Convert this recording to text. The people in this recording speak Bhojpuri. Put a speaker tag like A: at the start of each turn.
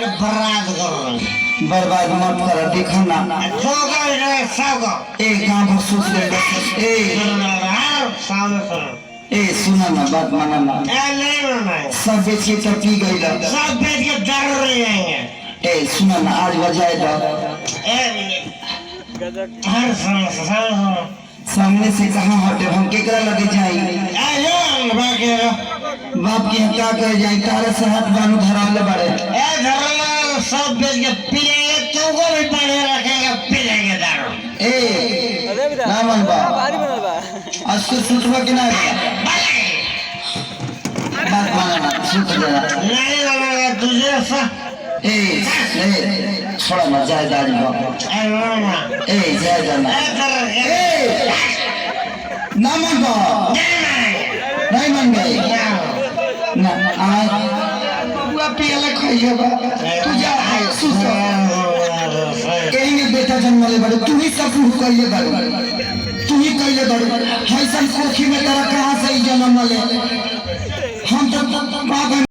A: बर्बाद कर
B: बर्बाद मत कर देखो ना ए गांव सोच ले ए ए सुना ना बात माना ना सब बेच के तो पी गई ला
A: सब बेच के दारू ले जाएंगे
B: ए सुना ना आज बजाए दो सामने से कहाँ हटे हम केकरा लगे जाई बाप की क्या कर जाए तारे से हाथ बानू धराले बड़े
A: सब बेच के पी लेंगे तुमको भी पढ़े रखेगा पी लेंगे दारू
B: ए ना मन बा आज से सुतवा के ना बात माना ना सुत जा
A: नहीं लगेगा तुझे सा
B: ए थोड़ा मजा है दादी बाप ए जय जाना ए ना मन बा नहीं मन गई ना आज बुआ पियला खाइए बा तू जा सुत कहीं में बेटा जन्म ले बड़े तू ही सब कहिए बड़े तू ही कहिए बड़े हैसन कोखी में तेरा कहां